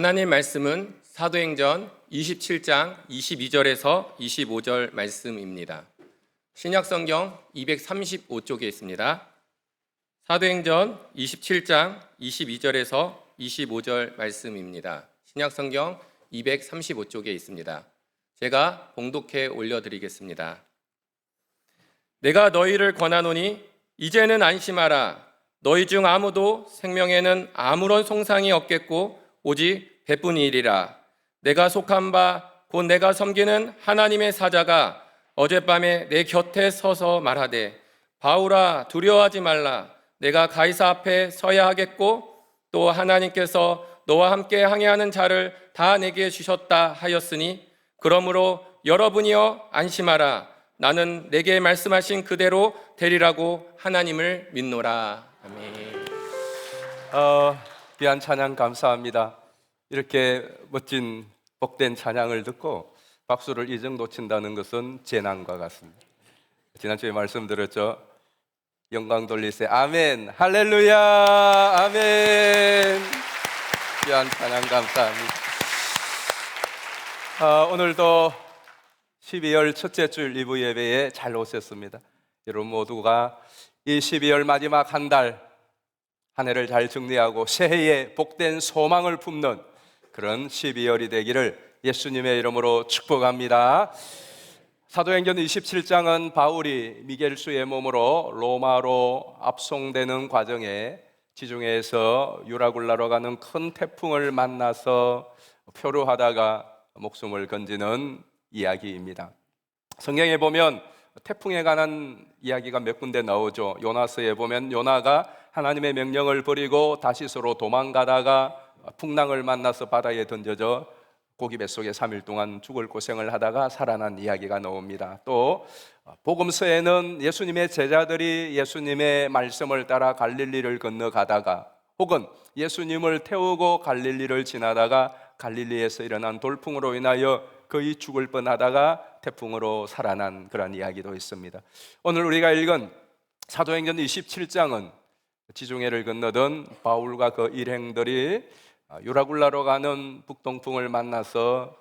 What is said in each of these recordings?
하나님 말씀은 사도행전 27장 22절에서 25절 말씀입니다. 신약성경 235쪽에 있습니다. 사도행전 27장 22절에서 25절 말씀입니다. 신약성경 235쪽에 있습니다. 제가 봉독해 올려드리겠습니다. 내가 너희를 권하노니 이제는 안심하라. 너희 중 아무도 생명에는 아무런 손상이 없겠고 오직 배뿐이리라. 내가 속한 바 곧 내가 섬기는 하나님의 사자가 어젯밤에 내 곁에 서서 말하되 바울아 두려워하지 말라. 내가 가이사 앞에 서야 하겠고 또 하나님께서 너와 함께 항해하는 자를 다 내게 주셨다 하였으니 그러므로 여러분이여 안심하라. 나는 내게 말씀하신 그대로 되리라고 하나님을 믿노라. 아멘. 귀한 찬양 감사합니다. 이렇게 멋진 복된 찬양을 듣고 박수를 이 정도 친다는 것은 재난과 같습니다. 지난주에 말씀드렸죠. 영광 돌리세. 아멘. 할렐루야. 아멘. 귀한 찬양 감사합니다. 오늘도 12월 첫째 주일 2부 예배에 잘 오셨습니다. 여러분 모두가 이 12월 마지막 한 달 한 해를 잘 정리하고 새해에 복된 소망을 품는 그런 12월이 되기를 예수님의 이름으로 축복합니다. 사도행전 27장은 바울이 미겔수의 몸으로 로마로 압송되는 과정에 지중해에서 유라굴라로 가는 큰 태풍을 만나서 표류하다가 목숨을 건지는 이야기입니다. 성경에 보면 태풍에 관한 이야기가 몇 군데 나오죠. 요나서에 보면 요나가 하나님의 명령을 버리고 다시스로 도망가다가 풍랑을 만나서 바다에 던져져 고기 뱃속에 3일 동안 죽을 고생을 하다가 살아난 이야기가 나옵니다. 또 복음서에는 예수님의 제자들이 예수님의 말씀을 따라 갈릴리를 건너가다가 혹은 예수님을 태우고 갈릴리를 지나다가 갈릴리에서 일어난 돌풍으로 인하여 거의 죽을 뻔하다가 태풍으로 살아난 그런 이야기도 있습니다. 오늘 우리가 읽은 사도행전 27장은 지중해를 건너던 바울과 그 일행들이 유라굴라로 가는 북동풍을 만나서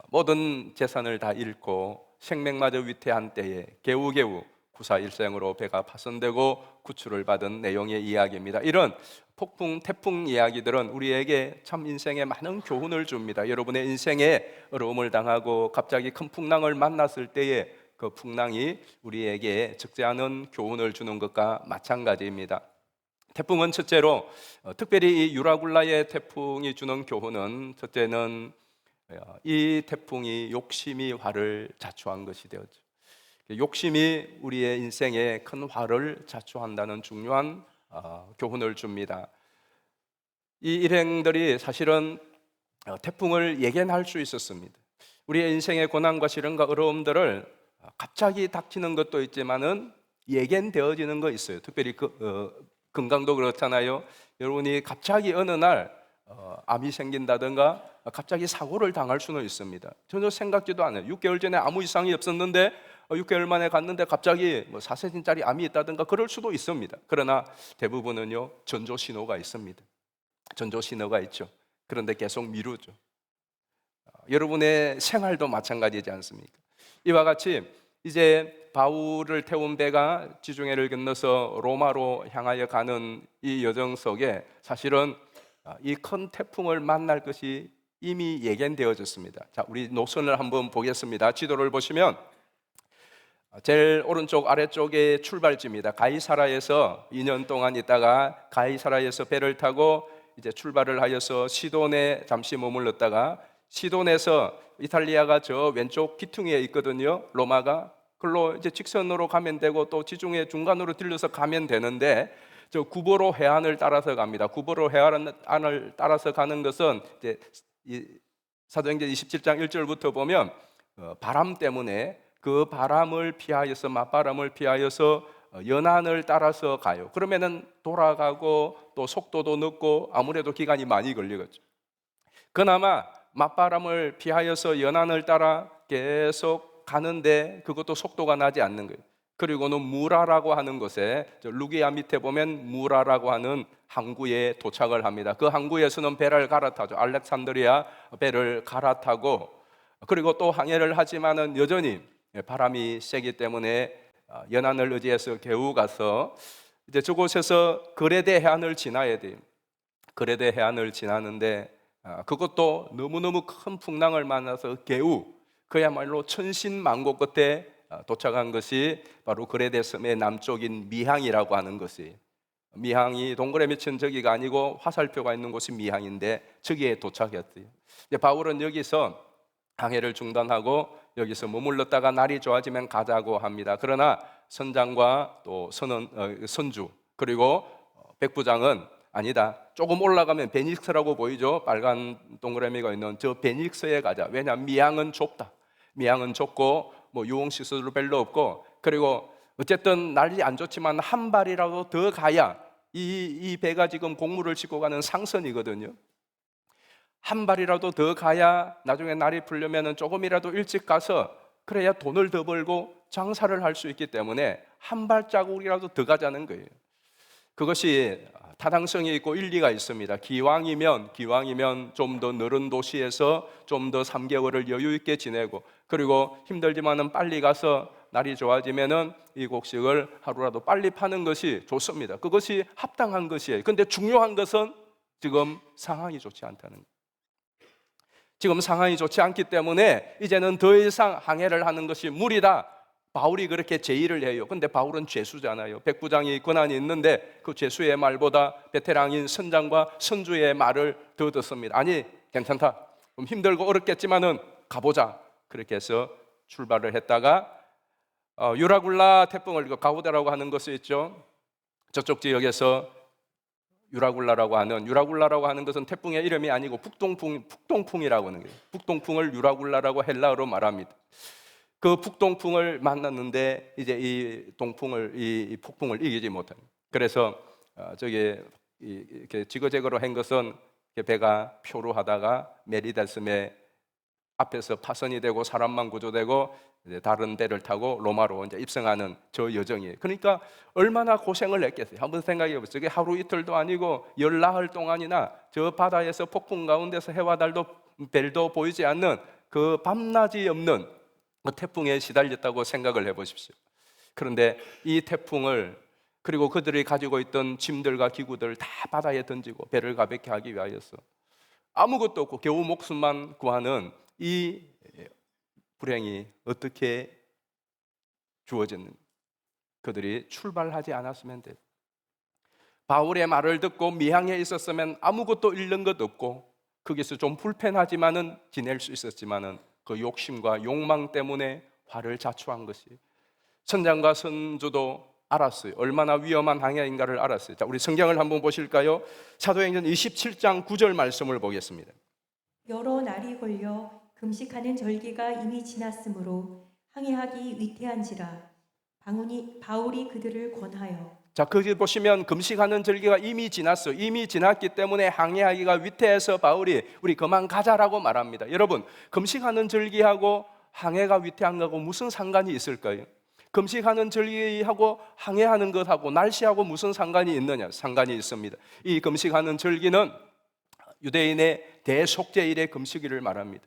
모든 재산을 다 잃고 생명마저 위태한 때에 겨우겨우 구사일생으로 배가 파손되고 구출을 받은 내용의 이야기입니다. 이런 폭풍, 태풍 이야기들은 우리에게 참 인생에 많은 교훈을 줍니다. 여러분의 인생에 어려움을 당하고 갑자기 큰 풍랑을 만났을 때에 그 풍랑이 우리에게 적지 않은 교훈을 주는 것과 마찬가지입니다. 태풍은 첫째로 특별히 이 유라굴라의 태풍이 주는 교훈은 첫째는 이 태풍이 욕심이 화를 자초한 것이 되었죠. 욕심이 우리의 인생에 큰 화를 자초한다는 중요한 교훈을 줍니다. 이 일행들이 사실은 태풍을 예견할 수 있었습니다. 우리의 인생의 고난과 시련과 어려움들을 갑자기 닥치는 것도 있지만은 예견되어지는 거 있어요. 특별히 건강도 그렇잖아요. 여러분이 갑자기 어느 날 암이 생긴다든가 갑자기 사고를 당할 수는 있습니다. 전혀 생각지도 않아요. 6개월 전에 아무 이상이 없었는데 6개월 만에 갔는데 갑자기 4cm짜리 암이 있다든가 그럴 수도 있습니다. 그러나 대부분은요 전조 신호가 있습니다. 전조 신호가 있죠. 그런데 계속 미루죠. 여러분의 생활도 마찬가지지 않습니까? 이와 같이 이제 바울을 태운 배가 지중해를 건너서 로마로 향하여 가는 이 여정 속에 사실은 이 큰 태풍을 만날 것이 이미 예견되어졌습니다. 자, 우리 노선을 한번 보겠습니다. 지도를 보시면 제일 오른쪽 아래쪽에 출발지입니다. 가이사라에서 2년 동안 있다가 가이사라에서 배를 타고 이제 출발을 하여서 시돈에 잠시 머물렀다가 시돈에서 이탈리아가 저 왼쪽 귀퉁이에 있거든요. 로마가 그걸로 이제 직선으로 가면 되고 또 지중해 중간으로 들려서 가면 되는데 저 구버로 해안을 따라서 갑니다. 구버로 해안을 따라서 가는 것은 이제 사도행전 27장 1절부터 보면 바람 때문에 그 바람을 피하여서 맞바람을 피하여서 연안을 따라서 가요. 그러면은 돌아가고 또 속도도 늦고 아무래도 기간이 많이 걸리겠죠. 그나마 맞바람을 피하여서 연안을 따라 계속 가는데 그것도 속도가 나지 않는 거예요. 그리고는 무라라고 하는 곳에, 루기아 밑에 보면 무라라고 하는 항구에 도착을 합니다. 그 항구에서는 배를 갈아타죠. 알렉산드리아 배를 갈아타고, 그리고 또 항해를 하지만은 여전히 바람이 세기 때문에 연안을 의지해서 개우 가서 이제 저곳에서 그레데 해안을 지나야 돼요. 그레데 해안을 지나는데 그것도 너무너무 큰 풍랑을 만나서 개우, 그야말로 천신만고 끝에 도착한 것이 바로 그레데 섬의 남쪽인 미항이라고 하는 것이, 미항이 동그라미 친 저기가 아니고 화살표가 있는 곳이 미항인데 저기에 도착했대요. 바울은 여기서 항해를 중단하고 여기서 머물렀다가 날이 좋아지면 가자고 합니다. 그러나 선장과 또 선주 그리고 백부장은 아니다, 조금 올라가면 베닉스라고 보이죠? 빨간 동그라미가 있는 저 베닉스에 가자. 왜냐하면 미항은 좁다. 미항은 좁고 뭐 유흥시설도 별로 없고, 그리고 어쨌든 날이 안 좋지만 한 발이라도 더 가야 이 배가 지금 곡물을 싣고 가는 상선이거든요. 한 발이라도 더 가야 나중에 날이 풀려면 조금이라도 일찍 가서 그래야 돈을 더 벌고 장사를 할 수 있기 때문에 한 발자국이라도 더 가자는 거예요. 그것이 타당성이 있고 일리가 있습니다. 기왕이면 좀 더 넓은 도시에서 좀 더 3개월을 여유 있게 지내고, 그리고 힘들지만은 빨리 가서 날이 좋아지면은 이 곡식을 하루라도 빨리 파는 것이 좋습니다. 그것이 합당한 것이에요. 근데 중요한 것은 지금 상황이 좋지 않다는 거예요. 지금 상황이 좋지 않기 때문에 이제는 더 이상 항해를 하는 것이 무리다. 바울이 그렇게 제의를 해요. 근데 바울은 죄수잖아요. 백부장이 권한이 있는데 그 죄수의 말보다 베테랑인 선장과 선주의 말을 더 듣습니다. 아니, 괜찮다, 좀 힘들고 어렵겠지만은 가보자. 그렇게 해서 출발을 했다가 유라굴라 태풍을, 가우데라고 하는 것이 있죠. 저쪽 지역에서 유라굴라라고 하는 것은 태풍의 이름이 아니고 북동풍이라고 하는 거예요. 북동풍을 유라굴라라고 헬라어로 말합니다. 그 북동풍을 만났는데 이제 이 폭풍을 이기지 못한. 그래서 저게 이렇게 지그재그로 한 것은 배가 표류하다가 메리다섬에 앞에서 파선이 되고 사람만 구조되고 이제 다른 배를 타고 로마로 이제 입성하는 저 여정이에요. 그러니까 얼마나 고생을 했겠어요. 한번 생각해 보세요. 저게 하루 이틀도 아니고 열나흘 동안이나 저 바다에서 폭풍 가운데서 해와 달도 별도 보이지 않는 그 밤낮이 없는 그 태풍에 시달렸다고 생각을 해보십시오. 그런데 이 태풍을, 그리고 그들이 가지고 있던 짐들과 기구들을 다 바다에 던지고 배를 가볍게 하기 위하여서 아무것도 없고 겨우 목숨만 구하는 이 불행이 어떻게 주어졌는지, 그들이 출발하지 않았으면 돼. 바울의 말을 듣고 미항에 있었으면 아무것도 잃는 것 없고 거기서 좀 불편하지만은 지낼 수 있었지만은 그 욕심과 욕망 때문에 화를 자초한 것이, 선장과 선주도 알았어요. 얼마나 위험한 항해인가를 알았어요. 자, 우리 성경을 한번 보실까요? 사도행전 27장 9절 말씀을 보겠습니다. 여러 날이 걸려 금식하는 절기가 이미 지났으므로 항해하기 위태한지라 바울이 그들을 권하여. 자, 거기 보시면 금식하는 절기가 이미 지났어. 이미 지났기 때문에 항해하기가 위태해서 바울이 우리 그만 가자라고 말합니다. 여러분, 금식하는 절기하고 항해가 위태한 거하고 무슨 상관이 있을까요? 금식하는 절기하고 항해하는 것하고 날씨하고 무슨 상관이 있느냐? 상관이 있습니다. 이 금식하는 절기는 유대인의 대속죄일의 금식일을 말합니다.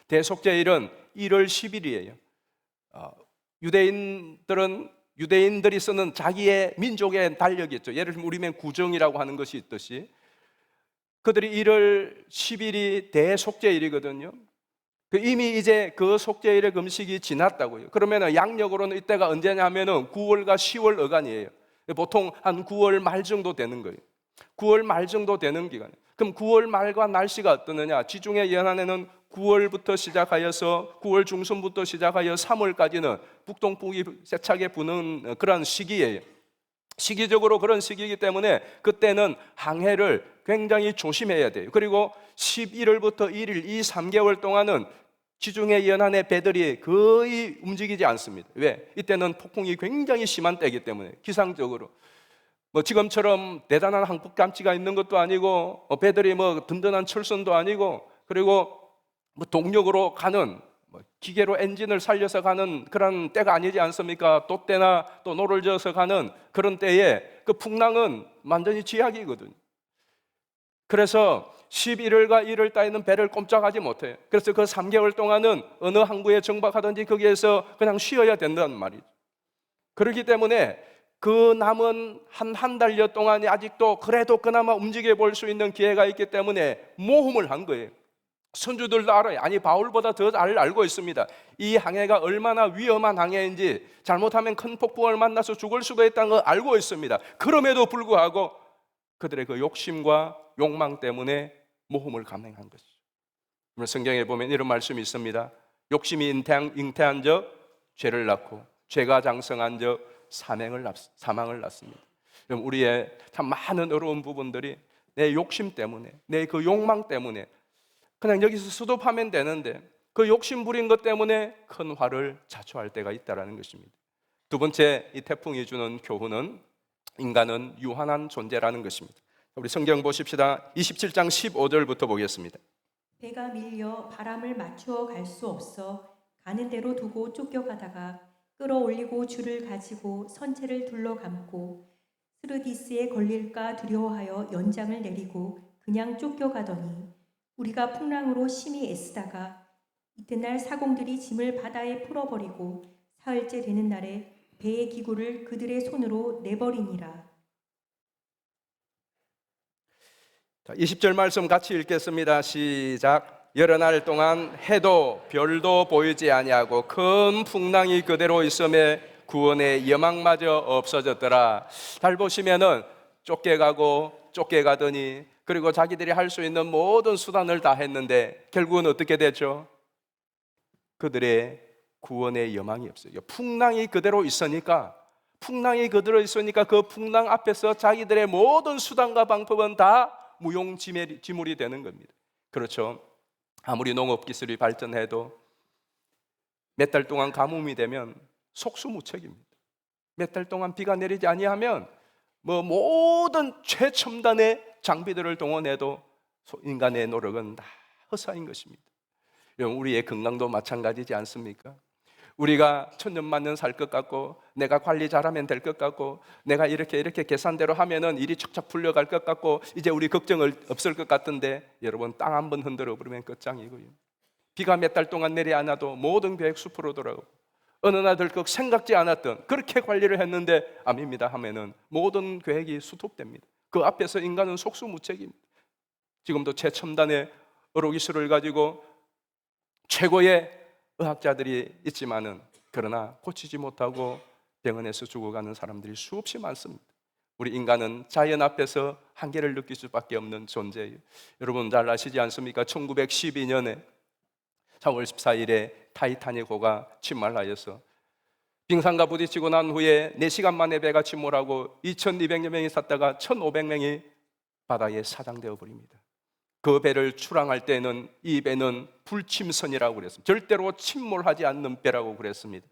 대속죄일은 1월 10일이에요. 유대인들이 쓰는 자기의 민족의 달력이 있죠. 예를 들면 우리면 구정이라고 하는 것이 있듯이 그들이 1월 10일이 대속죄일이거든요. 이미 이제 그 속죄일의 금식이 지났다고요. 그러면 양력으로는 이때가 언제냐 하면은 9월과 10월 어간이에요. 보통 한 9월 말 정도 되는 거예요. 9월 말 정도 되는 기간. 그럼 9월 말과 날씨가 어떠느냐? 지중해 연안에는 9월부터 시작하여서 9월 중순부터 시작하여 3월까지는 북동풍이 세차게 부는 그런 시기예요. 시기적으로 그런 시기이기 때문에 그때는 항해를 굉장히 조심해야 돼요. 그리고 11월부터 1일 이 3개월 동안은 지중해 연안의 배들이 거의 움직이지 않습니다. 왜? 이때는 폭풍이 굉장히 심한 때이기 때문에 기상적으로 지금처럼 대단한 항폭 장치가 있는 것도 아니고 배들이 든든한 철선도 아니고, 그리고 동력으로 가는 기계로 엔진을 살려서 가는 그런 때가 아니지 않습니까? 또 때나 또 노를 저어서 가는 그런 때에 그 풍랑은 완전히 쥐약이거든요. 그래서 11월과 1월 달에는 배를 꼼짝하지 못해요. 그래서 그 3개월 동안은 어느 항구에 정박하든지 거기에서 그냥 쉬어야 된다는 말이죠. 그렇기 때문에 그 남은 한 달여 동안이 아직도 그래도 그나마 움직여 볼 수 있는 기회가 있기 때문에 모험을 한 거예요. 선주들도 알아요. 아니, 바울보다 더 잘 알고 있습니다. 이 항해가 얼마나 위험한 항해인지, 잘못하면 큰 폭풍을 만나서 죽을 수도 있다는 걸 알고 있습니다. 그럼에도 불구하고 그들의 그 욕심과 욕망 때문에 모험을 감행한 것이죠. 성경에 보면 이런 말씀이 있습니다. 욕심이 잉태한 적 죄를 낳고, 죄가 장성한 적 사망을 낳습니다. 우리의 참 많은 어려운 부분들이 내 욕심 때문에, 내 그 욕망 때문에 그냥 여기서 수습하면 되는데, 그 욕심 부린 것 때문에 큰 화를 자초할 때가 있다는 것입니다. 두 번째, 이 태풍이 주는 교훈은 인간은 유한한 존재라는 것입니다. 우리 성경 보십시다. 27장 15절부터 보겠습니다. 배가 밀려 바람을 맞추어 갈 수 없어 가는 대로 두고 쫓겨가다가 끌어올리고 줄을 가지고 선체를 둘러감고 스르디스에 걸릴까 두려워하여 연장을 내리고 그냥 쫓겨가더니 우리가 풍랑으로 심히 애쓰다가 이튿날 사공들이 짐을 바다에 풀어버리고 사흘째 되는 날에 배의 기구를 그들의 손으로 내버리니라. 자, 20절 말씀 같이 읽겠습니다. 시작. 여러 날 동안 해도 별도 보이지 아니하고 큰 풍랑이 그대로 있음에 구원의 여망마저 없어졌더라. 잘 보시면은 쫓겨가더니 그리고 자기들이 할 수 있는 모든 수단을 다 했는데 결국은 어떻게 됐죠? 그들의 구원의 여망이 없어요. 풍랑이 그대로 있으니까 그 풍랑 앞에서 자기들의 모든 수단과 방법은 다 무용지물이 되는 겁니다. 그렇죠? 아무리 농업기술이 발전해도 몇 달 동안 가뭄이 되면 속수무책입니다. 몇 달 동안 비가 내리지 아니하면 모든 최첨단의 장비들을 동원해도 인간의 노력은 다 허사인 것입니다. 우리의 건강도 마찬가지지 않습니까? 우리가 천년만년 살 것 같고, 내가 관리 잘하면 될 것 같고, 내가 이렇게 계산대로 하면은 일이 척척 풀려갈 것 같고, 이제 우리 걱정을 없을 것 같은데, 여러분 땅 한번 흔들어 버리면 끝장이고요. 비가 몇 달 동안 내리 않아도 모든 계획 숲으로 돌아가고, 어느 날 덜컥 생각지 않았던 그렇게 관리를 했는데 아닙니다 하면은 모든 계획이 수톱됩니다. 그 앞에서 인간은 속수무책입니다. 지금도 최첨단의 의료기술을 가지고 최고의 의학자들이 있지만은 그러나 고치지 못하고 병원에서 죽어가는 사람들이 수없이 많습니다. 우리 인간은 자연 앞에서 한계를 느낄 수밖에 없는 존재예요. 여러분 잘 아시지 않습니까? 1912년에 4월 14일에 타이타닉호가 침몰하여서 빙산과 부딪히고 난 후에 4시간 만에 배가 침몰하고 2200여 명이 탔다가 1500명이 바다에 사장되어 버립니다. 그 배를 출항할 때는 이 배는 불침선이라고 그랬습니다. 절대로 침몰하지 않는 배라고 그랬습니다.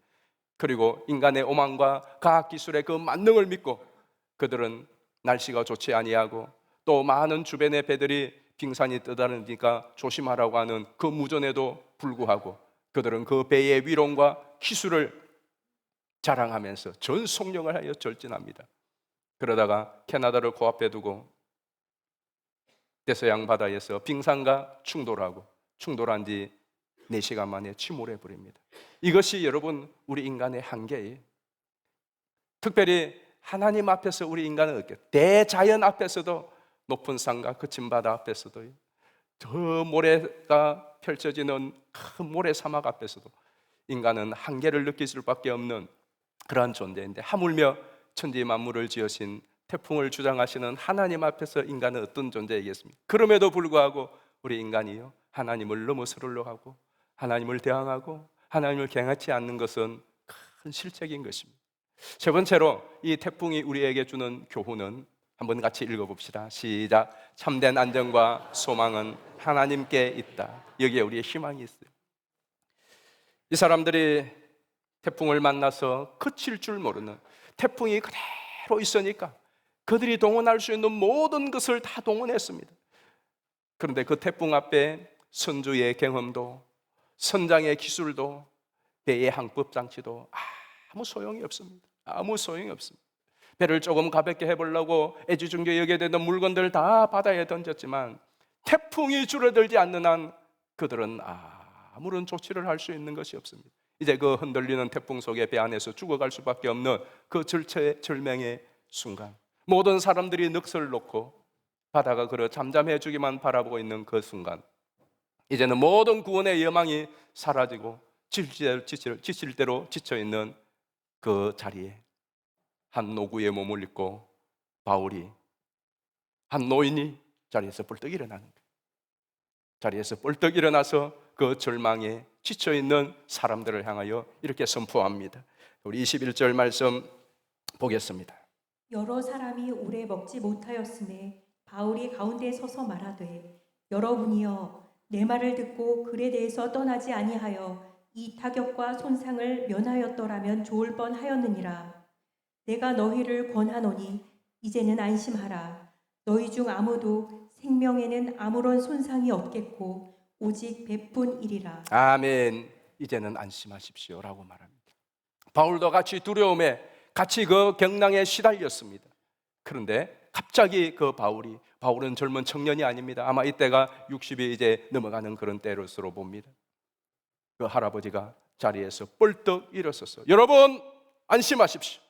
그리고 인간의 오만과 과학기술의 그 만능을 믿고 그들은 날씨가 좋지 아니하고 또 많은 주변의 배들이 빙산이 떠다니니까 조심하라고 하는 그 무전에도 불구하고 그들은 그 배의 위력과 기술을 자랑하면서 전속력을 하여 전진합니다. 그러다가 캐나다를 코앞에 두고 대서양 바다에서 빙산과 충돌한 지 4시간 만에 침몰해 버립니다. 이것이 여러분 우리 인간의 한계예요. 특별히 하나님 앞에서 우리 인간은 어떻게 대자연 앞에서도 높은 산과 거친 바다 앞에서도 저 모래가 펼쳐지는 큰 모래 사막 앞에서도 인간은 한계를 느낄 수밖에 없는 그러한 존재인데 하물며 천지 만물을 지으신 태풍을 주장하시는 하나님 앞에서 인간은 어떤 존재이겠습니까? 그럼에도 불구하고 우리 인간이요 하나님을 넘어서려고 하고 하나님을 대항하고 하나님을 경외치 않는 것은 큰 실책인 것입니다. 세 번째로 이 태풍이 우리에게 주는 교훈은 한번 같이 읽어봅시다. 시작. 참된 안정과 소망은 하나님께 있다. 여기에 우리의 희망이 있어요. 이 사람들이 태풍을 만나서 그칠 줄 모르는 태풍이 그대로 있으니까 그들이 동원할 수 있는 모든 것을 다 동원했습니다. 그런데 그 태풍 앞에 선주의 경험도 선장의 기술도 배의 항법 장치도 아무 소용이 없습니다. 아무 소용이 없습니다. 배를 조금 가볍게 해보려고 애지중지 여기에 되는 물건들 다 바다에 던졌지만 태풍이 줄어들지 않는 한 그들은 아무런 조치를 할 수 있는 것이 없습니다. 이제 그 흔들리는 태풍 속에 배 안에서 죽어갈 수밖에 없는 그 절체절명의 순간, 모든 사람들이 넋을 놓고 바다가 그려 잠잠해주기만 바라보고 있는 그 순간, 이제는 모든 구원의 여망이 사라지고 지칠 대로 지쳐있는 그 자리에 한 노구의 몸을 입고 바울이, 한 노인이 자리에서 벌떡 일어나는 거예요. 자리에서 벌떡 일어나서 그 절망에 지쳐있는 사람들을 향하여 이렇게 선포합니다. 우리 21절 말씀 보겠습니다. 여러 사람이 오래 먹지 못하였음에 바울이 가운데 서서 말하되 여러분이여 내 말을 듣고 글에 대해서 떠나지 아니하여 이 타격과 손상을 면하였더라면 좋을 뻔하였느니라. 내가 너희를 권하노니 이제는 안심하라. 너희 중 아무도 생명에는 아무런 손상이 없겠고 오직 베푼이리라. 아멘. 이제는 안심하십시오 라고 말합니다. 바울도 같이 두려움에, 같이 그 경랑에 시달렸습니다. 그런데 갑자기 그 바울은 젊은 청년이 아닙니다. 아마 이때가 60이 이제 넘어가는 그런 때로서로 봅니다. 그 할아버지가 자리에서 뻘떡 일어섰어요. 여러분 안심하십시오.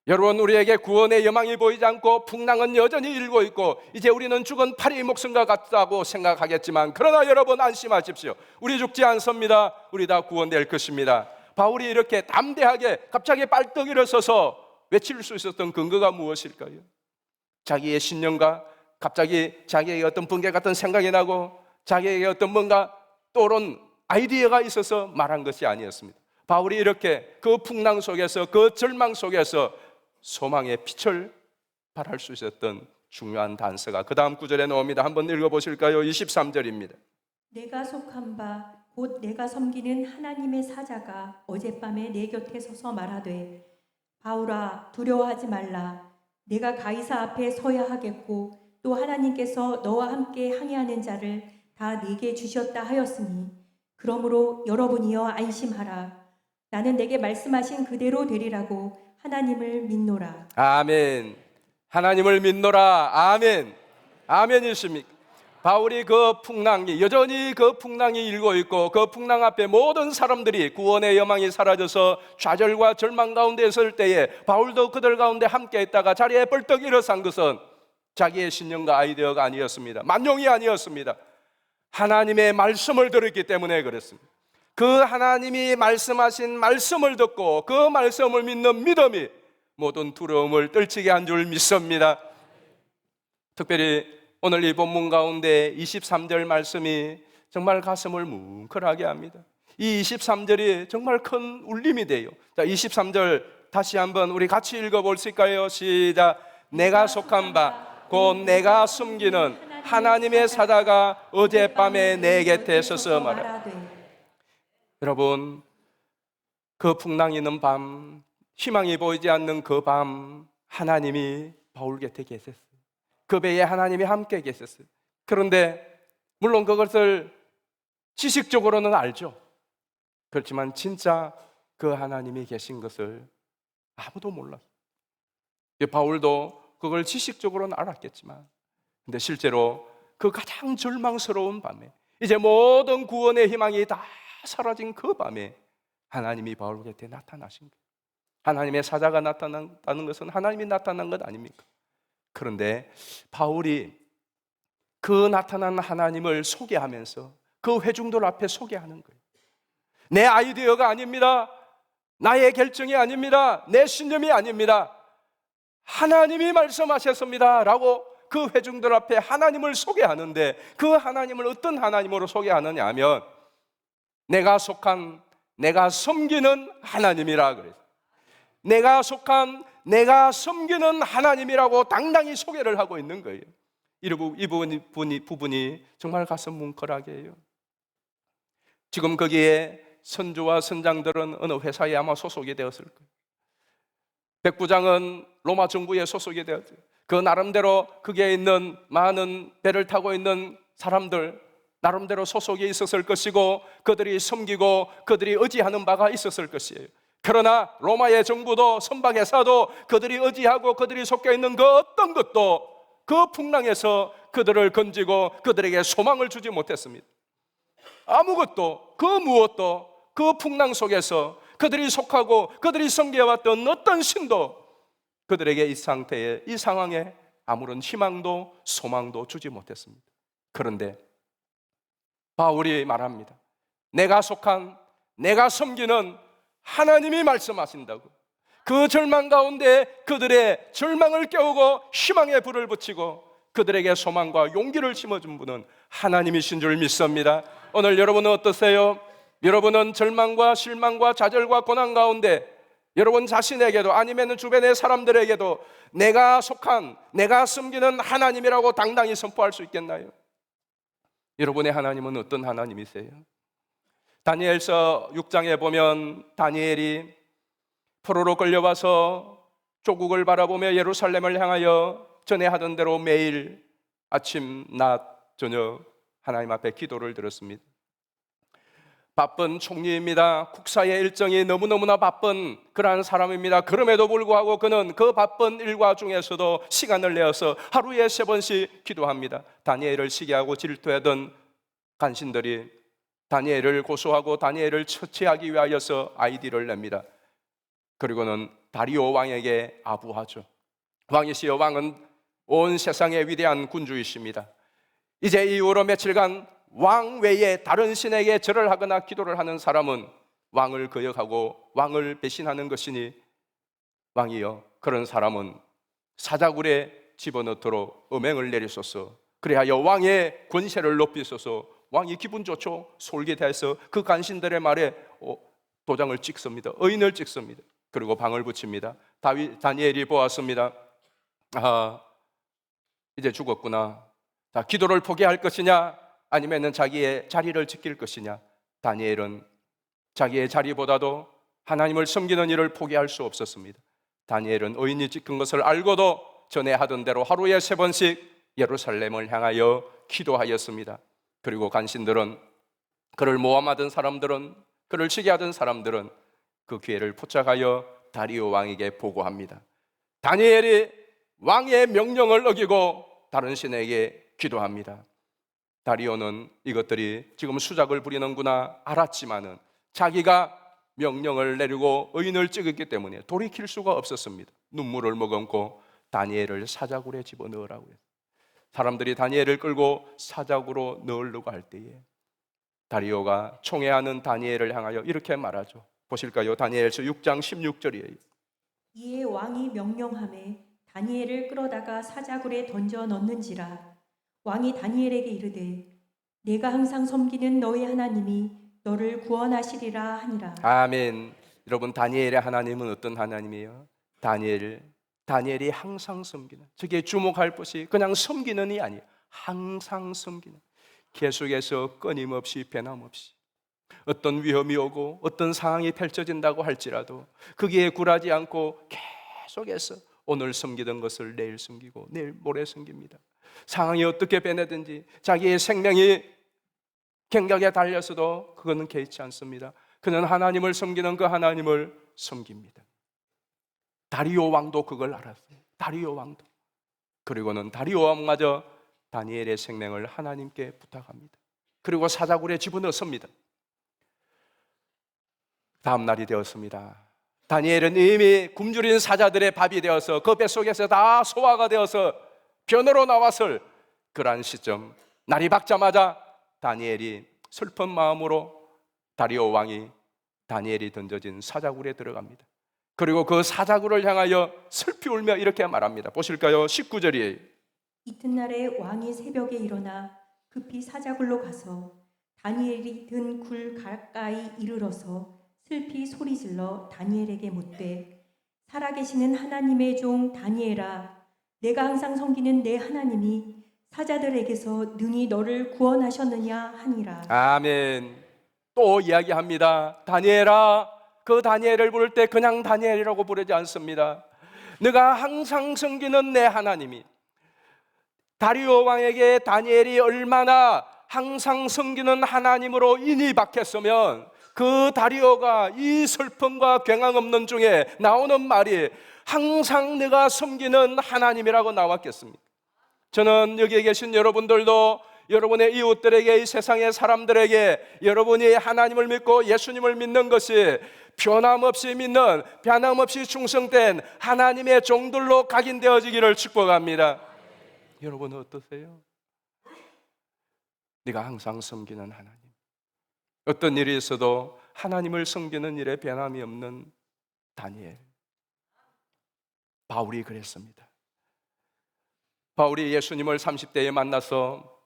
여러분, 우리에게 구원의 여망이 보이지 않고 풍랑은 여전히 일고 있고 이제 우리는 죽은 파리 목숨과 같다고 생각하겠지만, 그러나 여러분 안심하십시오. 우리 죽지 않습니다. 우리 다 구원될 것입니다. 바울이 이렇게 담대하게 갑자기 빨떡 일어서서 외칠 수 있었던 근거가 무엇일까요? 자기의 신념과 갑자기 자기에게 어떤 번개 같은 생각이 나고 자기에게 어떤 뭔가 떠오른 아이디어가 있어서 말한 것이 아니었습니다. 바울이 이렇게 그 풍랑 속에서, 그 절망 속에서 소망의 빛을 발할 수 있었던 중요한 단서가 그 다음 구절에 나옵니다. 한번 읽어보실까요? 23절입니다. 내가 속한 바 곧 내가 섬기는 하나님의 사자가 어젯밤에 내 곁에 서서 말하되 바울아 두려워하지 말라. 내가 가이사 앞에 서야 하겠고 또 하나님께서 너와 함께 항해하는 자를 다 네게 주셨다 하였으니 그러므로 여러분이여 안심하라. 나는 내게 말씀하신 그대로 되리라고 하나님을 믿노라. 아멘. 하나님을 믿노라. 아멘. 아멘이십니까? 바울이 그 풍랑이, 여전히 그 풍랑이 일고 있고 그 풍랑 앞에 모든 사람들이 구원의 여망이 사라져서 좌절과 절망 가운데 있을 때에 바울도 그들 가운데 함께 있다가 자리에 벌떡 일어선 것은 자기의 신념과 아이디어가 아니었습니다. 만용이 아니었습니다. 하나님의 말씀을 들었기 때문에 그랬습니다. 그 하나님이 말씀하신 말씀을 듣고 그 말씀을 믿는 믿음이 모든 두려움을 떨치게 한 줄 믿습니다. 특별히 오늘 이 본문 가운데 23절 말씀이 정말 가슴을 뭉클하게 합니다. 이 23절이 정말 큰 울림이 돼요. 자, 23절 다시 한번 우리 같이 읽어볼까요? 시작. 내가 속한 바 곧 내가 숨기는 하나님의 사자가 어젯밤에 내 곁에 서서 말하되. 여러분, 그 풍랑이 있는 밤, 희망이 보이지 않는 그 밤, 하나님이 바울 곁에 계셨어요. 그 배에 하나님이 함께 계셨어요. 그런데 물론 그것을 지식적으로는 알죠. 그렇지만 진짜 그 하나님이 계신 것을 아무도 몰랐어요. 바울도 그걸 지식적으로는 알았겠지만, 근데 실제로 그 가장 절망스러운 밤에, 이제 모든 구원의 희망이 다 사라진 그 밤에 하나님이 바울 곁에 나타나신 거예요. 하나님의 사자가 나타난다는 것은 하나님이 나타난 것 아닙니까? 그런데 바울이 그 나타난 하나님을 소개하면서 그 회중들 앞에 소개하는 거예요. 내 아이디어가 아닙니다. 나의 결정이 아닙니다. 내 신념이 아닙니다. 하나님이 말씀하셨습니다 라고 그 회중들 앞에 하나님을 소개하는데, 그 하나님을 어떤 하나님으로 소개하느냐 하면 내가 속한, 내가 섬기는 하나님이라 그래요. 내가 속한, 내가 섬기는 하나님이라고 당당히 소개를 하고 있는 거예요. 이 부분이 정말 가슴 뭉클하게 해요. 지금 거기에 선조와 선장들은 어느 회사에 아마 소속이 되었을 거예요. 백부장은 로마 정부에 소속이 되었어요. 그 나름대로 거기에 있는 많은 배를 타고 있는 사람들, 나름대로 소속이 있었을 것이고 그들이 섬기고 그들이 의지하는 바가 있었을 것이에요. 그러나 로마의 정부도 선박회사도 그들이 의지하고 그들이 속해 있는 그 어떤 것도 그 풍랑에서 그들을 건지고 그들에게 소망을 주지 못했습니다. 아무것도 그 무엇도 그 풍랑 속에서 그들이 속하고 그들이 섬겨왔던 어떤 신도 그들에게 이 상태에, 이 상황에 아무런 희망도 소망도 주지 못했습니다. 그런데 바울이 말합니다. 내가 속한, 내가 섬기는 하나님이 말씀하신다고. 그 절망 가운데 그들의 절망을 깨우고 희망의 불을 붙이고 그들에게 소망과 용기를 심어준 분은 하나님이신 줄 믿습니다. 오늘 여러분은 어떠세요? 여러분은 절망과 실망과 좌절과 고난 가운데 여러분 자신에게도 아니면 주변의 사람들에게도 내가 속한, 내가 섬기는 하나님이라고 당당히 선포할 수 있겠나요? 여러분의 하나님은 어떤 하나님이세요? 다니엘서 6장에 보면 다니엘이 포로로 끌려와서 조국을 바라보며 예루살렘을 향하여 전에 하던 대로 매일 아침, 낮, 저녁 하나님 앞에 기도를 드렸습니다. 바쁜 총리입니다. 국사의 일정이 너무너무나 바쁜 그러한 사람입니다. 그럼에도 불구하고 그는 그 바쁜 일과 중에서도 시간을 내어서 하루에 3번씩 기도합니다. 다니엘을 시기하고 질투하던 간신들이 다니엘을 고소하고 다니엘을 처치하기 위하여서 아이디어를 냅니다. 그리고는 다리오 왕에게 아부하죠. 왕이시여, 왕은 온 세상의 위대한 군주이십니다. 이제 이후로 며칠간 왕 외에 다른 신에게 절을 하거나 기도를 하는 사람은 왕을 거역하고 왕을 배신하는 것이니 왕이여, 그런 사람은 사자굴에 집어넣도록 음행을 내리소서. 그래야 왕의 권세를 높이소서. 왕이 기분 좋죠. 솔깃해서 그 간신들의 말에 도장을 찍습니다. 의인을 찍습니다. 그리고 방을 붙입니다. 다니엘이 보았습니다. 이제 죽었구나. 자, 기도를 포기할 것이냐 아니면 자기의 자리를 지킬 것이냐. 다니엘은 자기의 자리보다도 하나님을 섬기는 일을 포기할 수 없었습니다. 다니엘은 의인이 찍힌 것을 알고도 전에 하던 대로 하루에 3번씩 예루살렘을 향하여 기도하였습니다. 그리고 간신들은, 그를 모함하던 사람들은, 그를 시기하던 사람들은 그 기회를 포착하여 다리오 왕에게 보고합니다. 다니엘이 왕의 명령을 어기고 다른 신에게 기도합니다. 다리오는 이것들이 지금 수작을 부리는구나 알았지만은 자기가 명령을 내리고 의인을 찍었기 때문에 돌이킬 수가 없었습니다. 눈물을 머금고 다니엘을 사자굴에 집어넣으라고 했어요. 사람들이 다니엘을 끌고 사자굴로 넣으려고 할 때에 다리오가 총애하는 다니엘을 향하여 이렇게 말하죠. 보실까요? 다니엘서 6장 16절이에요. 이에 왕이 명령하매 다니엘을 끌어다가 사자굴에 던져 넣는지라. 왕이 다니엘에게 이르되 내가 항상 섬기는 너의 하나님이 너를 구원하시리라 하니라. 아멘. 여러분, 다니엘의 하나님은 어떤 하나님이에요? 다니엘이 항상 섬기는, 저게 주목할 것이 그냥 섬기는이 아니에요. 항상 섬기는, 계속해서 끊임없이 변함없이 어떤 위험이 오고 어떤 상황이 펼쳐진다고 할지라도 거기에 굴하지 않고 계속해서 오늘 섬기던 것을 내일 섬기고 내일 모레 섬깁니다. 상황이 어떻게 변하든지 자기의 생명이 갱각에 달려서도 그거는 개의치 않습니다. 그는 하나님을 섬기는 그 하나님을 섬깁니다. 다리오 왕도 그걸 알았어요. 다리오 왕도. 그리고는 다리오 왕마저 다니엘의 생명을 하나님께 부탁합니다. 그리고 사자굴에 집어넣습니다. 다음 날이 되었습니다. 다니엘은 이미 굶주린 사자들의 밥이 되어서 그 뱃속에서 다 소화가 되어서 변으로 나왔을 그러한 시점, 날이 밝자마자 다니엘이 슬픈 마음으로 다리오 왕이 다니엘이 던져진 사자굴에 들어갑니다. 그리고 그 사자굴을 향하여 슬피 울며 이렇게 말합니다. 보실까요? 19절이에요. 이튿날에 왕이 새벽에 일어나 급히 사자굴로 가서 다니엘이 든 굴 가까이 이르러서 슬피 소리질러 다니엘에게 묻되 살아계시는 하나님의 종 다니엘아, 내가 항상 섬기는 내 하나님이 사자들에게서 능히 너를 구원하셨느냐 하니라. 아멘. 또 이야기합니다. 다니엘아, 그 다니엘을 부를 때 그냥 다니엘이라고 부르지 않습니다. 네가 항상 섬기는 내 하나님이, 다리오 왕에게 다니엘이 얼마나 항상 섬기는 하나님으로 인이 박혔으면 그 다리오가 이 슬픔과 경황 없는 중에 나오는 말이 항상 내가 섬기는 하나님이라고 나왔겠습니까? 저는 여기에 계신 여러분들도 여러분의 이웃들에게, 이 세상의 사람들에게 여러분이 하나님을 믿고 예수님을 믿는 것이 변함없이 믿는, 변함없이 충성된 하나님의 종들로 각인되어지기를 축복합니다. 여러분은 어떠세요? 네가 항상 섬기는 하나님, 어떤 일이 있어도 하나님을 섬기는 일에 변함이 없는 다니엘. 바울이 그랬습니다. 바울이 예수님을 30대에 만나서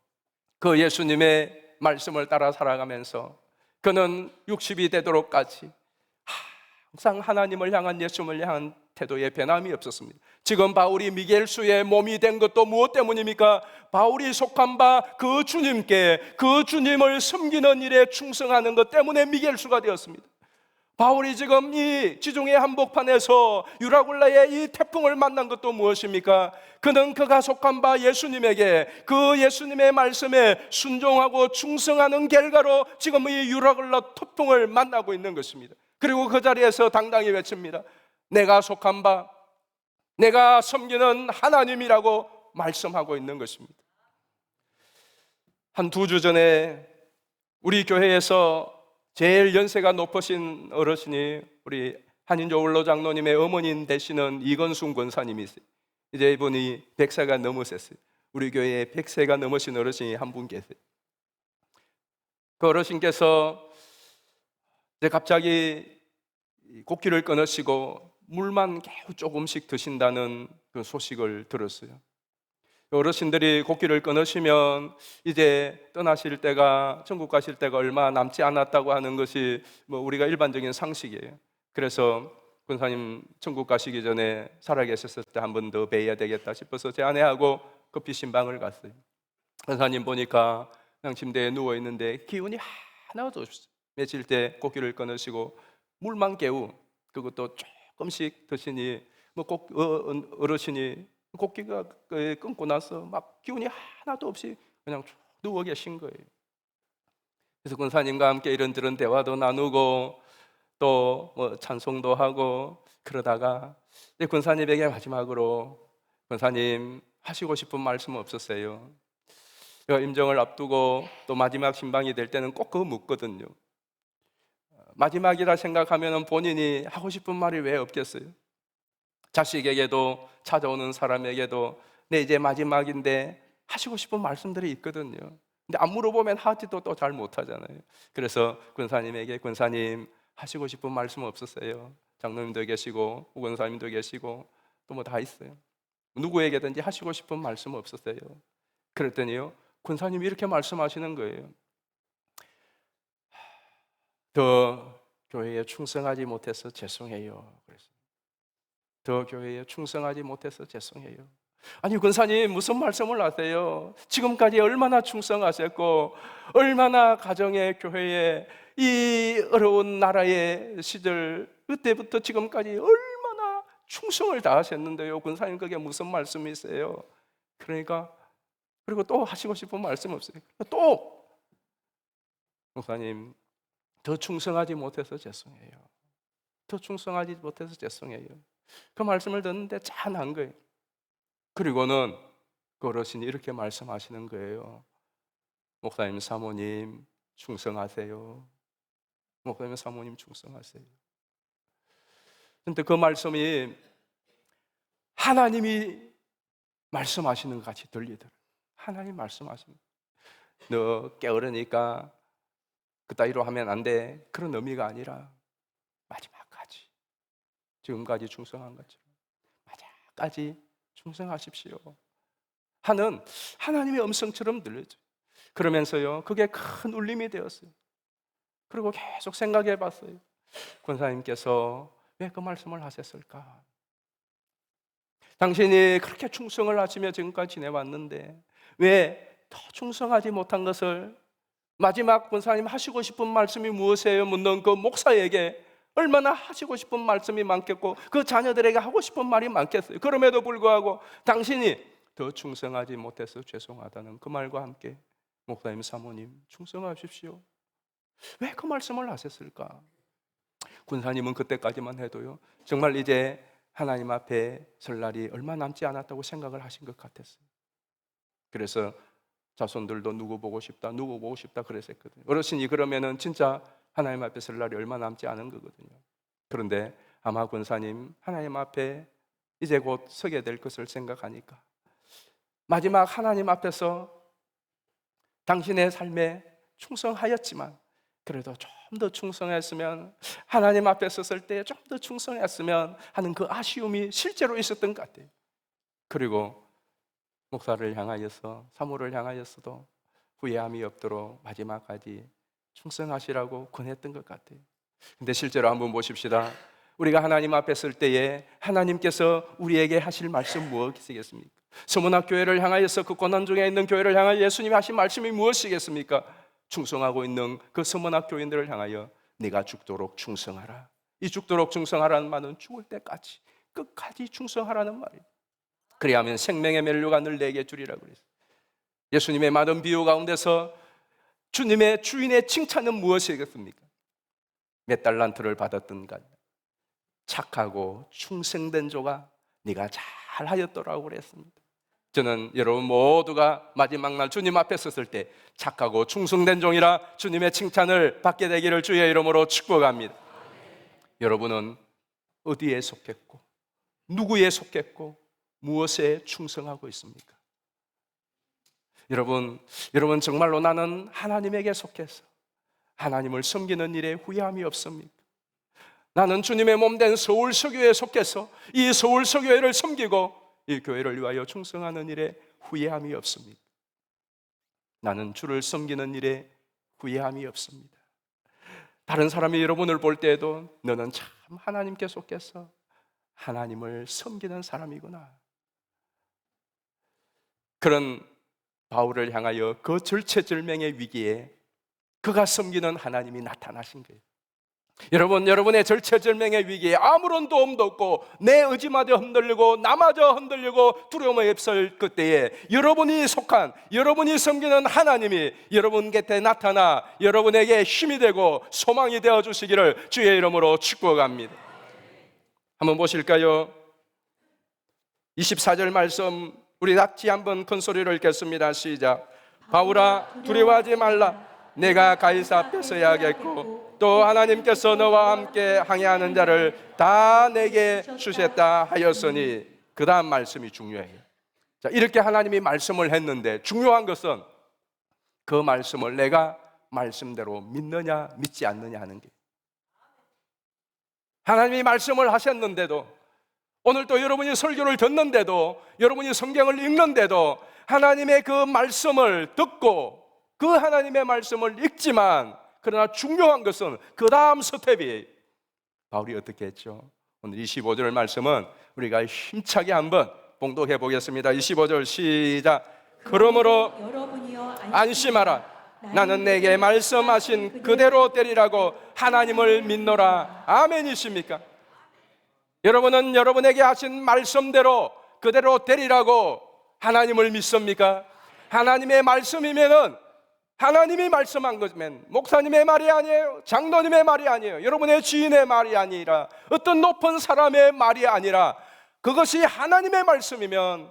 그 예수님의 말씀을 따라 살아가면서 그는 60이 되도록까지 항상 하나님을 향한, 예수님을 향한 태도에 변함이 없었습니다. 지금 바울이 미겔수의 몸이 된 것도 무엇 때문입니까? 바울이 속한 바 그 주님께, 그 주님을 섬기는 일에 충성하는 것 때문에 미겔수가 되었습니다. 바울이 지금 이 지중해 한복판에서 유라굴라의 이 태풍을 만난 것도 무엇입니까? 그는 그가 속한 바 예수님에게, 그 예수님의 말씀에 순종하고 충성하는 결과로 지금 이 유라굴라 태풍을 만나고 있는 것입니다. 그리고 그 자리에서 당당히 외칩니다. 내가 속한 바, 내가 섬기는 하나님이라고 말씀하고 있는 것입니다. 한 2주 전에 우리 교회에서 제일 연세가 높으신 어르신이 우리 한인조 원로 장로님의 어머님 되시는 이건순 권사님이세요. 이제 이분이 100세가 넘으셨어요. 우리 교회에 100세가 넘으신 어르신이 한 분 계세요. 그 어르신께서 이제 갑자기 곡기를 끊으시고 물만 겨우 조금씩 드신다는 그 소식을 들었어요. 어르신들이 곡기를 끊으시면 이제 떠나실 때가, 천국 가실 때가 얼마 남지 않았다고 하는 것이 뭐 우리가 일반적인 상식이에요. 그래서 권사님 천국 가시기 전에 살아계셨을 때 한 번 더 뵈야 되겠다 싶어서 제 아내하고 커피 신방을 갔어요. 권사님 보니까 그냥 침대에 누워 있는데 기운이 하나도 없어요. 며칠 때 곡기를 끊으시고 물만 겨우, 그것도 조금씩 드시니 뭐 꼭 어르신이 곡기가 끊고 나서 막 기운이 하나도 없이 그냥 쭉 누워 계신 거예요. 그래서 권사님과 함께 이런저런 대화도 나누고 또 뭐 찬송도 하고 그러다가 권사님에게 마지막으로 권사님 하시고 싶은 말씀 없었어요? 제가 임종을 앞두고 또 마지막 신방이 될 때는 꼭 그거 묻거든요. 마지막이라 생각하면 본인이 하고 싶은 말이 왜 없겠어요? 자식에게도 찾아오는 사람에게도 내 이제 마지막인데 하시고 싶은 말씀들이 있거든요. 근데 안 물어보면 하지도 또 잘 못하잖아요. 그래서 권사님에게 권사님 하시고 싶은 말씀 없었어요? 장로님도 계시고 권사님도 계시고 또 뭐 다 있어요. 누구에게든지 하시고 싶은 말씀 없었어요? 그랬더니요, 권사님이 이렇게 말씀하시는 거예요. 더 교회에 충성하지 못해서 죄송해요. 그래서 더 교회에 충성하지 못해서 죄송해요. 아니 권사님 무슨 말씀을 하세요? 지금까지 얼마나 충성하셨고 얼마나 가정에, 교회에, 이 어려운 나라의 시절 그때부터 지금까지 얼마나 충성을 다하셨는데요. 권사님 그게 무슨 말씀이세요? 그러니까 그리고 또 하시고 싶은 말씀 없어요? 또 권사님 더 충성하지 못해서 죄송해요. 더 충성하지 못해서 죄송해요. 그 말씀을 듣는데 짠한 거예요. 그리고는 그 어르신이 이렇게 말씀하시는 거예요. 목사님, 사모님 충성하세요. 목사님, 사모님 충성하세요. 그런데 그 말씀이 하나님이 말씀하시는 것 같이 들리더라고요. 하나님 말씀하시는 너 깨어르니까 그따위로 하면 안 돼. 그런 의미가 아니라 마지막까지, 지금까지 충성한 것처럼 마지막까지 충성하십시오 하는 하나님의 음성처럼 들려져요. 그러면서요, 그게 큰 울림이 되었어요. 그리고 계속 생각해 봤어요. 권사님께서 왜 그 말씀을 하셨을까? 당신이 그렇게 충성을 하시며 지금까지 지내왔는데 왜 더 충성하지 못한 것을 마지막 권사님 하시고 싶은 말씀이 무엇이에요? 묻는 그 목사에게 얼마나 하시고 싶은 말씀이 많겠고 그 자녀들에게 하고 싶은 말이 많겠어요. 그럼에도 불구하고 당신이 더 충성하지 못해서 죄송하다는 그 말과 함께 목사님, 사모님 충성하십시오. 왜 그 말씀을 하셨을까? 군사님은 그때까지만 해도요, 정말 이제 하나님 앞에 설 날이 얼마 남지 않았다고 생각을 하신 것 같았어요. 그래서 자손들도 누구 보고 싶다, 누구 보고 싶다 그랬었거든요. 어르신이 그러면은 진짜 하나님 앞에 설 날이 얼마 남지 않은 거거든요. 그런데 아마 군사님 하나님 앞에 이제 곧 서게 될 것을 생각하니까 마지막 하나님 앞에서 당신의 삶에 충성하였지만 그래도 좀 더 충성했으면, 하나님 앞에 섰을 때 좀 더 충성했으면 하는 그 아쉬움이 실제로 있었던 것 같아요. 그리고 목사를 향하여서, 사모를 향하여서도 후회함이 없도록 마지막까지 충성하시라고 권했던 것 같아요. 근데 실제로 한번 보십시다. 우리가 하나님 앞에 설 때에 하나님께서 우리에게 하실 말씀 무엇이겠습니까? 서문학 교회를 향하여서, 그 고난 중에 있는 교회를 향하여 예수님이 하신 말씀이 무엇이겠습니까? 충성하고 있는 그 서문학 교인들을 향하여 네가 죽도록 충성하라. 이 죽도록 충성하라는 말은 죽을 때까지 끝까지 충성하라는 말이에요. 그리하면 생명의 멸류가 늘 내게 주리라고 그랬어요. 예수님의 많은 비유 가운데서 주님의 주인의 칭찬은 무엇이겠습니까? 몇 달란트를 받았던가, 착하고 충성된 조가 네가 잘하였더라고 그랬습니다. 저는 여러분 모두가 마지막 날 주님 앞에 섰을 때 착하고 충성된 종이라 주님의 칭찬을 받게 되기를 주의 이름으로 축복합니다. 여러분은 어디에 속했고 누구에 속했고 무엇에 충성하고 있습니까? 여러분 정말로 나는 하나님에게 속해서 하나님을 섬기는 일에 후회함이 없습니까? 나는 주님의 몸된 서울 서교회에 속해서 이 서울 서교회를 섬기고 이 교회를 위하여 충성하는 일에 후회함이 없습니다. 나는 주를 섬기는 일에 후회함이 없습니다. 다른 사람이 여러분을 볼 때에도 너는 참 하나님께 속해서 하나님을 섬기는 사람이구나. 그런 바울을 향하여 그 절체절명의 위기에 그가 섬기는 하나님이 나타나신 거예요. 여러분의 절체절명의 위기에 아무런 도움도 없고 내 의지마저 흔들리고 나마저 흔들리고 두려움에 휩쓸 그때에 여러분이 속한, 여러분이 섬기는 하나님이 여러분 곁에 나타나 여러분에게 힘이 되고 소망이 되어 주시기를 주의 이름으로 축복합니다. 한번 보실까요? 24절 말씀 우리 같이 한번 큰 소리로 읽겠습니다. 시작. 바울아, 두려워하지 말라. 내가 가이사 앞에 서야겠고 또 하나님께서 너와 함께 항해하는 자를 다 내게 주셨다 하였으니, 그 다음 말씀이 중요해요. 자, 이렇게 하나님이 말씀을 했는데 중요한 것은 그 말씀을 내가 말씀대로 믿느냐 믿지 않느냐 하는 게. 하나님이 말씀을 하셨는데도, 오늘 또 여러분이 설교를 듣는데도, 여러분이 성경을 읽는데도 하나님의 그 말씀을 듣고 그 하나님의 말씀을 읽지만, 그러나 중요한 것은 그 다음 스텝이에요. 바울이 어떻게 했죠? 오늘 25절 말씀은 우리가 힘차게 한번 봉독해 보겠습니다. 25절 시작. 그러므로 안심하라. 나는 내게 말씀하신 그대로 되리라고 하나님을 믿노라. 아멘이십니까? 여러분은 여러분에게 하신 말씀대로 그대로 되리라고 하나님을 믿습니까? 하나님의 말씀이면은, 하나님이 말씀한 거면 목사님의 말이 아니에요, 장로님의 말이 아니에요, 여러분의 지인의 말이 아니라 어떤 높은 사람의 말이 아니라 그것이 하나님의 말씀이면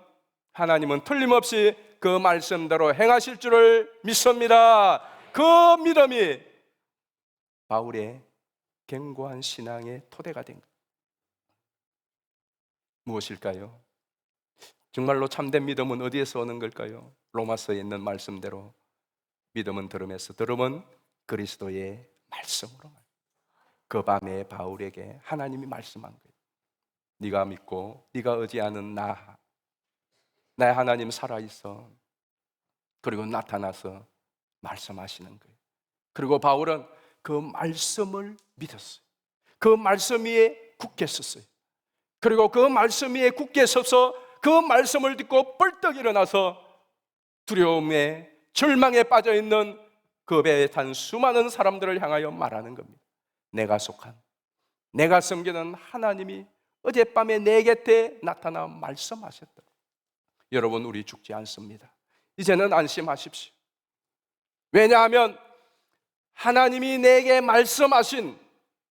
하나님은 틀림없이 그 말씀대로 행하실 줄을 믿습니다. 그 믿음이 바울의 견고한 신앙의 토대가 된 것. 무엇일까요? 정말로 참된 믿음은 어디에서 오는 걸까요? 로마서에 있는 말씀대로 믿음은 들음에서, 들음은 그리스도의 말씀으로. 그 밤에 바울에게 하나님이 말씀한 거예요. 네가 믿고 네가 의지하는 나의 하나님 살아있어. 그리고 나타나서 말씀하시는 거예요. 그리고 바울은 그 말씀을 믿었어요. 그 말씀 위에 굳게 섰어요. 그리고 그 말씀 위에 굳게 서서 그 말씀을 듣고 벌떡 일어나서 두려움에 절망에 빠져있는 그 배에 탄 수많은 사람들을 향하여 말하는 겁니다. 내가 속한, 내가 섬기는 하나님이 어젯밤에 내 곁에 나타나 말씀하셨다. 여러분, 우리 죽지 않습니다. 이제는 안심하십시오. 왜냐하면 하나님이 내게 말씀하신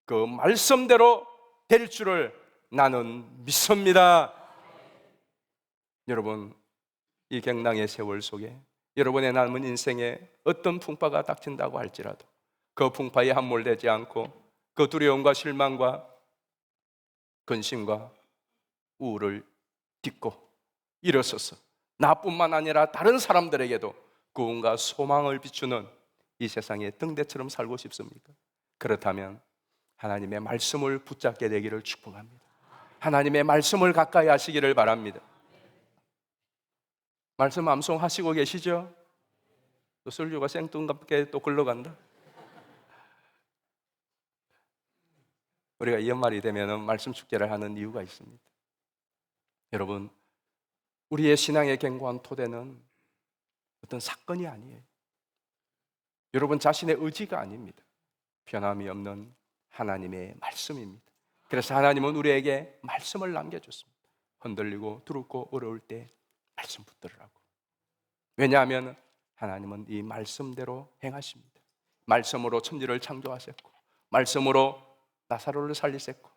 그 말씀대로 될 줄을 나는 믿습니다. 여러분, 이 갱랑의 세월 속에 여러분의 남은 인생에 어떤 풍파가 닥친다고 할지라도 그 풍파에 함몰되지 않고 그 두려움과 실망과 근심과 우울을 딛고 일어서서 나뿐만 아니라 다른 사람들에게도 구원과 소망을 비추는 이 세상에 등대처럼 살고 싶습니까? 그렇다면 하나님의 말씀을 붙잡게 되기를 축복합니다. 하나님의 말씀을 가까이 하시기를 바랍니다. 말씀 암송하시고 계시죠? 또 설교가 생뚱맞게 또 굴러간다. 우리가 연말이 되면 말씀 축제를 하는 이유가 있습니다. 여러분, 우리의 신앙의 견고한 토대는 어떤 사건이 아니에요. 여러분 자신의 의지가 아닙니다. 변함이 없는 하나님의 말씀입니다. 그래서 하나님은 우리에게 말씀을 남겨줬습니다. 흔들리고 두렵고 어려울 때 말씀 붙들으라고. 왜냐하면 하나님은 이 말씀대로 행하십니다. 말씀으로 천지를 창조하셨고, 말씀으로 나사로를 살리셨고,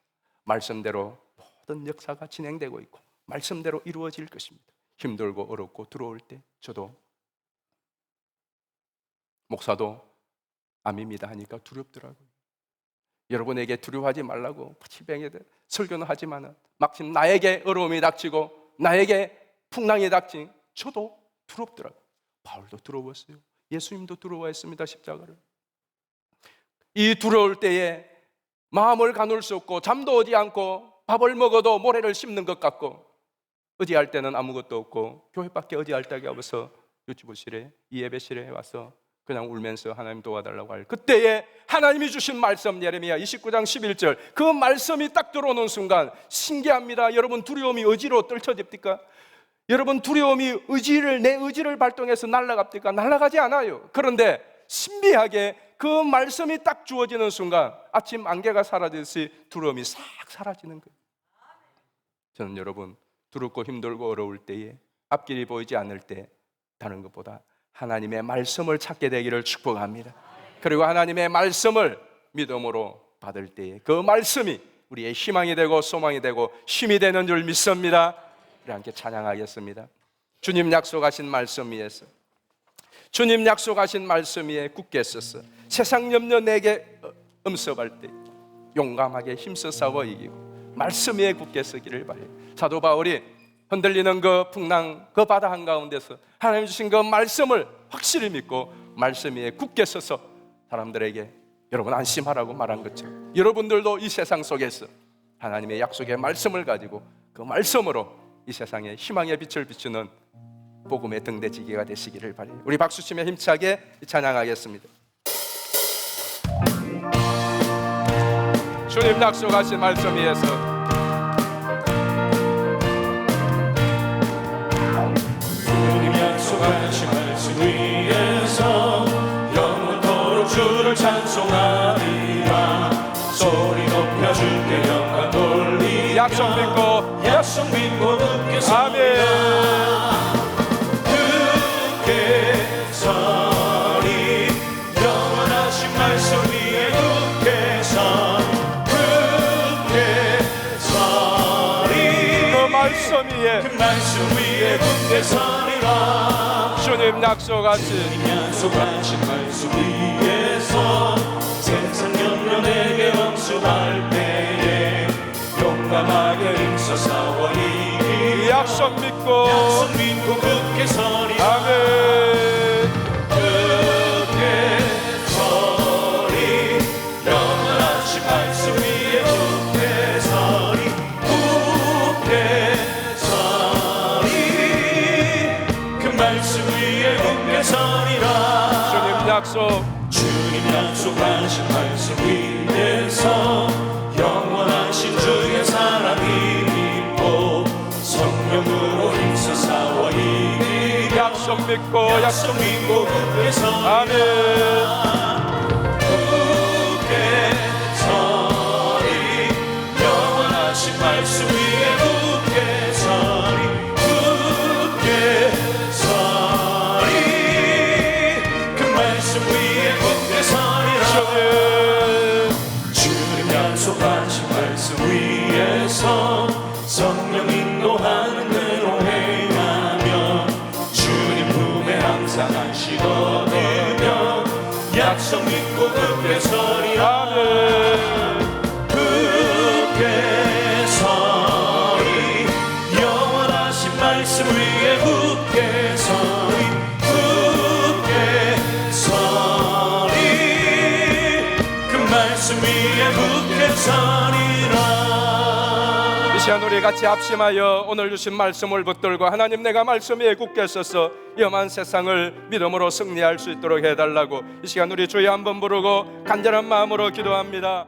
말씀대로 모든 역사가 진행되고 있고, 말씀대로 이루어질 것입니다. 힘들고 어렵고 두려울 때 저도 목사도 암입니다 하니까 두렵더라고요. 여러분에게 두려워하지 말라고 치병에 설교는 하지만 막힌 나에게 어려움이 닥치고 나에게 풍랑이 닥친 저도 두렵더라고요. 바울도 두려웠어요. 예수님도 두려워했습니다. 십자가를. 이 두려울 때에 마음을 가눌 수 없고 잠도 오지 않고 밥을 먹어도 모래를 씹는 것 같고 의지할 때는 아무것도 없고 교회밖에 의지할 데가 없어서 유치부실에 이 예배실에 와서 그냥 울면서 하나님 도와달라고 할 그때에 하나님이 주신 말씀 예레미야 29장 11절 그 말씀이 딱 들어오는 순간 신기합니다. 여러분 두려움이 의지로 떨쳐집니까? 여러분 두려움이 내 의지를 발동해서 날아갑니까? 날아가지 않아요. 그런데 신비하게 그 말씀이 딱 주어지는 순간 아침 안개가 사라지듯이 두려움이 싹 사라지는 거예요. 저는 여러분 두렵고 힘들고 어려울 때에 앞길이 보이지 않을 때 다른 것보다 하나님의 말씀을 찾게 되기를 축복합니다. 그리고 하나님의 말씀을 믿음으로 받을 때에 그 말씀이 우리의 희망이 되고 소망이 되고 힘이 되는 줄 믿습니다. 우리 함께 찬양하겠습니다. 주님 약속하신 말씀 위에서 주님 약속하신 말씀 위에 굳게 서서 세상 염려 내게 음습할 때 용감하게 힘써 싸워 이기고 말씀 위에 굳게 서기를 바라요. 사도 바울이 흔들리는 그 풍랑 그 바다 한가운데서 하나님 주신 그 말씀을 확실히 믿고 말씀 위에 굳게 서서 사람들에게 여러분 안심하라고 말한 것처럼 여러분들도 이 세상 속에서 하나님의 약속의 말씀을 가지고 그 말씀으로 이 세상에 희망의 빛을 비추는 복음의 등대지기가 되시기를 바라요. 우리 박수치며 힘차게 찬양하겠습니다. 주님 약속하신 말씀 위에서 약속하신 말씀 위에서 영원토록 주를 찬송하리라. 소리 높여 주께 영광 돌리라. 약속 믿고 굳게 서리라. 굳게 서리 영원하신 말씀 위에 굳게 서리 그 말씀 위에 그 말씀 위에 굳게 서리라. 주님 약속하신 말씀 위에서 세상 염려 내게 엄습할 때에 용감하게 힘써 싸워 이기 약속 믿고 굳게 서리라. 아멘. 굳게 서리 영원하신 말씀 위에 굳게 서리 굳게 서리 그 말씀 위에 굳게 서리라. 주님 약속하신 말씀 위에서 영원하신 주의 사랑이 믿고 성령으로 힘써 싸워 이기 약속 믿고 굳게 서리라. 아멘. 굳게 서리 영원하신 말씀 위에 굳게 서리 굳게 서리 그 말씀 위에서 성령 인도하는 대로 행하며 주님 품에 항상 안식 얻으며 약속 믿고 굳게 서리라. 굳게 서리 영원하신 말씀 위에 굳게 서리 굳게 서리 그 말씀 위에 굳게 서리라. 이 시간 우리 같이 합심하여 오늘 주신 말씀을 붙들고 하나님 내가 말씀 위에 굳게 서서 위험한 세상을 믿음으로 승리할 수 있도록 해달라고 이 시간 우리 주여 한번 부르고 간절한 마음으로 기도합니다.